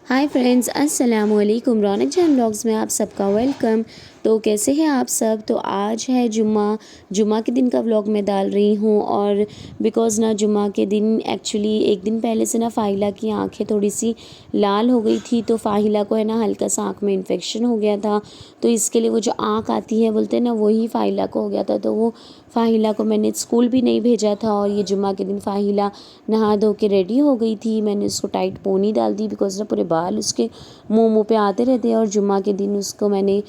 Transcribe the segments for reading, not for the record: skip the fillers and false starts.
Hi friends, अस्सलाम वालेकुम। रौनक जहान ब्लॉग्स में आप सबका वेलकम। तो कैसे हैं आप सब। तो आज है जुम्मा के दिन का व्लॉग मैं डाल रही हूँ। और बिकॉज़ ना जुम्मा के दिन एक्चुअली एक दिन पहले से ना फ़ाहिला की आंखें थोड़ी सी लाल हो गई थी। तो फ़ाहिला को है ना हल्का सा आँख में इन्फेक्शन हो गया था। तो इसके लिए वो जो आँख आती है बोलते हैं ना, वही फ़ाहिला को हो गया था। तो वो फ़ाहिला को मैंने स्कूल भी नहीं भेजा था। और ये जुम्मा के दिन फ़ाहिला नहा धो के रेडी हो गई थी। मैंने उसको टाइट पोनी डाल दी बिकॉज़ ना पूरे बाल उसके मुँह पे आते रहते हैं। और जुम्मा के दिन उसको मैंने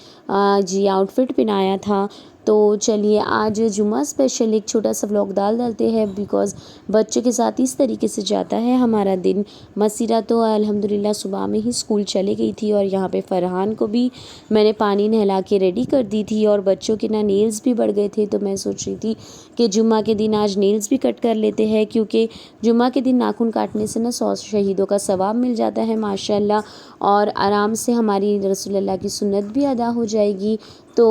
जी आउटफिट पहनाया था। तो चलिए आज जुम्मा स्पेशल एक छोटा सा व्लॉग डालते हैं बिकॉज़ बच्चों के साथ इस तरीके से जाता है हमारा दिन। मसीरा तो अल्हम्दुलिल्लाह सुबह में ही स्कूल चली गई थी। और यहाँ पे फ़रहान को भी मैंने पानी नहला के रेडी कर दी थी। और बच्चों के ना नेल्स भी बढ़ गए थे। तो मैं सोच रही थी कि जुम्मा के दिन आज नेल्स भी कट कर लेते हैं, क्योंकि जुम्मा के दिन नाखून काटने से ना 100 शहीदों का सवाब मिल जाता है माशाल्लाह। और आराम से हमारी रसूलुल्लाह की सुन्नत भी अदा हो जाएगी। तो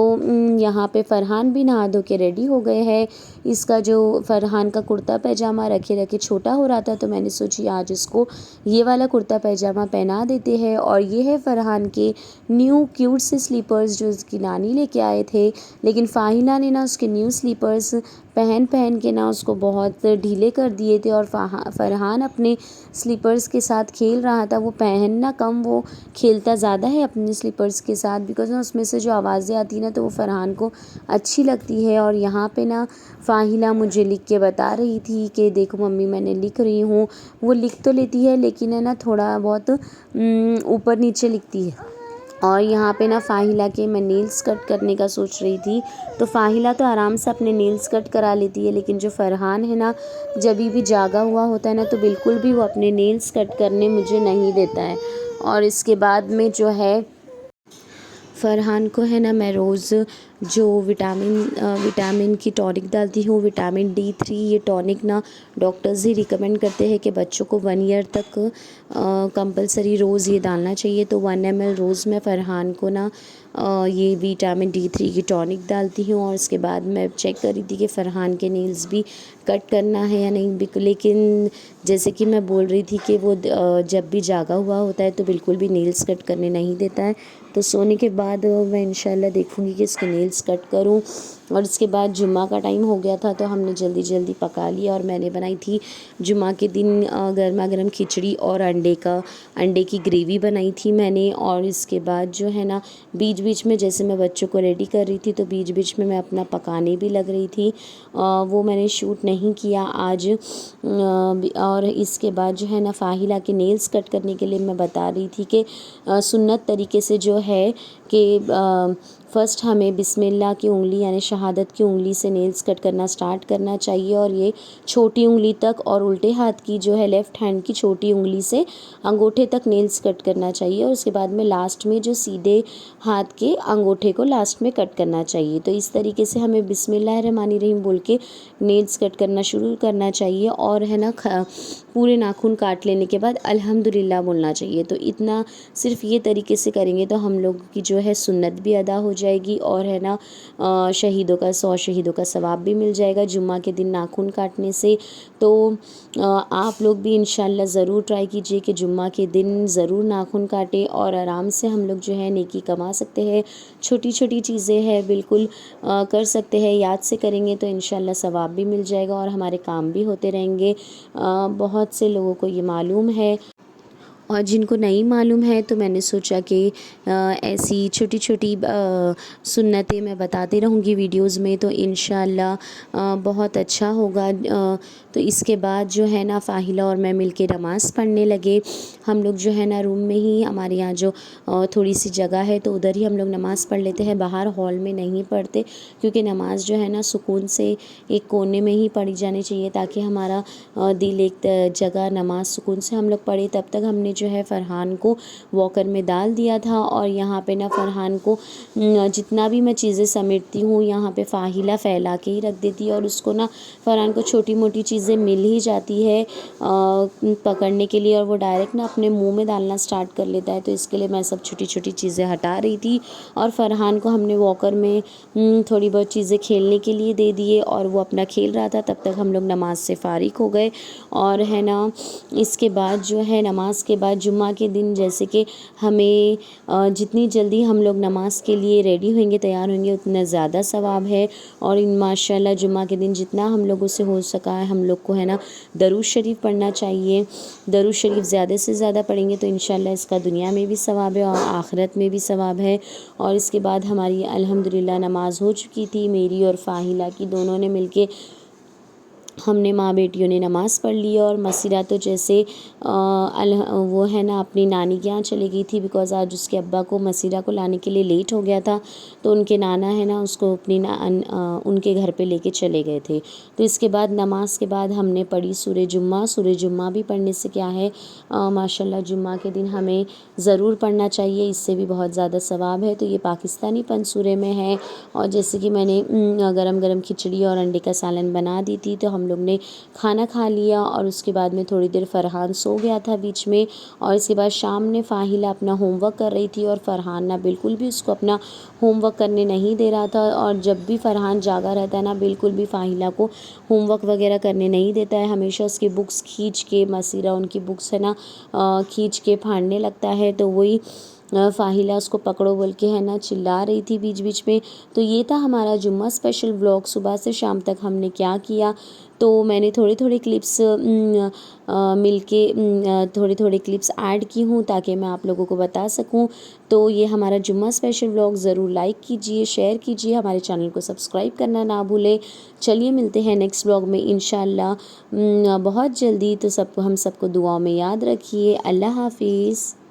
यहाँ पे फ़रहान भी नहा धो के रेडी हो गए हैं। इसका जो फ़रहान का कुर्ता पैजामा रखे रखे छोटा हो रहा था, तो मैंने सोची आज इसको ये वाला कुर्ता पैजामा पहना देते हैं। और ये है फ़रहान के न्यू क्यूट से स्लीपर्स जो उसकी नानी लेके आए थे। लेकिन फ़ाहिला ने ना उसके न्यू स्लीपर्स पहन पहन के ना उसको बहुत ढीले कर दिए थे। और फ़रहान अपने स्लीपर्स के साथ खेल रहा था। वो पहनना कम, वो खेलता ज़्यादा है अपने स्लीपर्स के साथ बिकॉज़ ना उसमें से जो आवाज़ें आती हैं ना, तो वो फ़रहान को अच्छी लगती है। और यहाँ पे ना फ़ाहिला मुझे लिख के बता रही थी कि देखो मम्मी मैंने लिख रही हूँ। वो लिख तो लेती है लेकिन है ना थोड़ा बहुत ऊपर नीचे लिखती है। और यहाँ पे ना फ़ाहिला के मैं नेल्स कट करने का सोच रही थी। तो फ़ाहिला तो आराम से अपने नेल्स कट करा लेती है, लेकिन जो फ़रहान है ना, जब भी जागा हुआ होता है ना, तो बिल्कुल भी वो अपने नेल्स कट करने मुझे नहीं देता है। और इसके बाद में जो है फ़रहान को है ना मैं रोज़ जो विटामिन की टॉनिक डालती हूँ, विटामिन D3। ये टॉनिक ना डॉक्टर्स ही रिकमेंड करते हैं कि बच्चों को 1 ईयर तक कंपलसरी रोज़ ये डालना चाहिए। तो 1 ml रोज़ मैं फ़रहान को ना ये विटामिन D3 की टॉनिक डालती हूँ। और उसके बाद मैं चेक कर रही थी कि फ़रहान के नेल्स भी कट करना है या नहीं। लेकिन जैसे कि मैं बोल रही थी कि वो जब भी जागा हुआ होता है तो बिल्कुल भी नेल्स कट करने नहीं देता है। तो सोने के बाद मैं इंशाल्लाह देखूँगी कि इसके नेल्स कट करूँ। और इसके बाद जुम्मा का टाइम हो गया था, तो हमने जल्दी जल्दी पका लिया। और मैंने बनाई थी जुम्मा के दिन गर्मा गर्म खिचड़ी और अंडे की ग्रेवी बनाई थी मैंने। और इसके बाद जो है ना बीच बीच में जैसे मैं बच्चों को रेडी कर रही थी, तो बीच बीच में मैं अपना पकाने भी लग रही थी। वो मैंने शूट नहीं किया आज। और इसके बाद जो है ना फ़ाहिला के नेल्स कट करने के लिए मैं बता रही थी कि सुन्नत तरीके से जो है कि फ़र्स्ट हमें बिस्मिल्लाह की उंगली यानी शहादत की उंगली से नेल्स कट करना स्टार्ट करना चाहिए। और ये छोटी उंगली तक, और उल्टे हाथ की जो है लेफ़्ट हैंड की छोटी उंगली से अंगूठे तक नेल्स कट करना चाहिए। और उसके बाद में लास्ट में जो सीधे हाथ के अंगूठे को लास्ट में कट करना चाहिए। तो इस तरीके से हमें बिस्मिल्लाहिर्रहमानिर्रहीम बोल के नेल्स कट करना शुरू करना चाहिए। और है ना पूरे नाखून काट लेने के बाद अल्हम्दुलिल्लाह बोलना चाहिए। तो इतना सिर्फ ये तरीके से करेंगे तो हम लोग की जो है सुन्नत भी अदा हो जाएगी। और है ना 100 शहीदों का सवाब भी मिल जाएगा जुम्मा के दिन नाखून काटने से। तो आप लोग भी इंशाल्लाह ज़रूर ट्राई कीजिए कि जुम्मा के दिन ज़रूर नाखून काटें। और आराम से हम लोग जो है नेकी कमा सकते हैं। छोटी छोटी चीज़ें हैं, बिल्कुल कर सकते हैं। याद से करेंगे तो इंशाल्लाह सवाब भी मिल जाएगा और हमारे काम भी होते रहेंगे। बहुत से लोगों को ये मालूम है, और जिनको नहीं मालूम है तो मैंने सोचा कि ऐसी छोटी छोटी सुन्नतें मैं बताती रहूँगी वीडियोस में, तो इंशाल्लाह बहुत अच्छा होगा। तो इसके बाद जो है ना फ़ाहिला और मैं मिलके नमाज़ पढ़ने लगे। हम लोग जो है ना रूम में ही, हमारे यहाँ जो थोड़ी सी जगह है तो उधर ही हम लोग नमाज़ पढ़ लेते हैं, बाहर हॉल में नहीं पढ़ते। क्योंकि नमाज़ जो है ना सुकून से एक कोने में ही पढ़ी जानी चाहिए, ताकि हमारा दिल एक जगह नमाज़ सुकून से हम लोग पढ़े। तब तक हमने जो है फ़रहान को वॉकर में डाल दिया था। और यहाँ पे ना फ़रहान को जितना भी मैं चीज़ें समेटती हूँ यहाँ पे फ़ाहिला फैला के ही रख देती है। और उसको ना फ़रहान को छोटी मोटी चीज़ें मिल ही जाती है पकड़ने के लिए, और वो डायरेक्ट ना अपने मुंह में डालना स्टार्ट कर लेता है। तो इसके लिए मैं सब छोटी छोटी चीज़ें हटा रही थी। और फ़रहान को हमने वॉकर में थोड़ी बहुत चीज़ें खेलने के लिए दे दिए, और वो अपना खेल रहा था। तब तक हम लोग नमाज़ से फ़ारिग हो गए। और है ना इसके बाद जो है नमाज के बाद जुम्मा के दिन जैसे कि हमें जितनी जल्दी हम लोग नमाज के लिए रेडी होंगे, तैयार होंगे, उतना ज़्यादा सवाब है। और इन माशाल्लाह जुम्मा के दिन जितना हम लोगों से हो सका है हम लोग को है ना दरूद शरीफ पढ़ना चाहिए। दरूद शरीफ ज़्यादा से ज़्यादा पढ़ेंगे तो इंशाल्लाह इसका दुनिया में भी सवाब है और आखिरत में भी सवाब है। और इसके बाद हमारी अल्हम्दुलिल्लाह नमाज हो चुकी थी, मेरी और फ़ाहिला की, दोनों ने मिलके हमने माँ बेटियों ने नमाज़ पढ़ ली। और मसीरा तो जैसे वो है ना अपनी नानी के यहाँ चली गई थी, बिकॉज़ आज उसके अब्बा को मसीरा को लाने के लिए लेट हो गया था, तो उनके नाना है ना उसको अपनी उनके घर पे लेके चले गए थे। तो इसके बाद नमाज के बाद हमने पढ़ी सूरह जुम्मा। सूरह जुम्मा भी पढ़ने से क्या है माशाल्लाह जुम्मा के दिन हमें ज़रूर पढ़ना चाहिए, इससे भी बहुत ज़्यादा सवाब है। तो ये पाकिस्तानी पंसूरे में है। और जैसे कि मैंने गरम गरम खिचड़ी और अंडे का सालन बना दी थी, तो हम लोग ने खाना खा लिया और उसके बाद में थोड़ी देर फ़रहान सो गया था बीच में। और इसके बाद शाम में फ़ाहिला अपना होमवर्क कर रही थी और फ़रहान ना बिल्कुल भी उसको अपना होमवर्क करने नहीं दे रहा था। और जब भी फ़रहान जागा रहता है ना बिल्कुल भी फ़ाहिला को होमवर्क वगैरह करने नहीं देता है, हमेशा उसकी बुक्स खींच के, मसीरा उनकी बुक्स है ना खींच के फाड़ने लगता है। तो वही फ़ाहिला उसको पकड़ो बोल के है ना चिल्ला रही थी बीच बीच में। तो ये था हमारा जुम्मा स्पेशल व्लॉग। सुबह से शाम तक हमने क्या किया, तो मैंने थोड़ी थोड़ी क्लिप्स मिलके थोड़ी थोड़ी क्लिप्स ऐड की हूँ ताकि मैं आप लोगों को बता सकूँ। तो ये हमारा जुम्मा स्पेशल व्लॉग, ज़रूर लाइक कीजिए, शेयर कीजिए, हमारे चैनल को सब्सक्राइब करना ना भूलें। चलिए मिलते हैं नेक्स्ट व्लॉग में इंशाल्लाह बहुत जल्दी। तो सबको हम सबको दुआओं में याद रखिए। अल्लाह हाफिज़।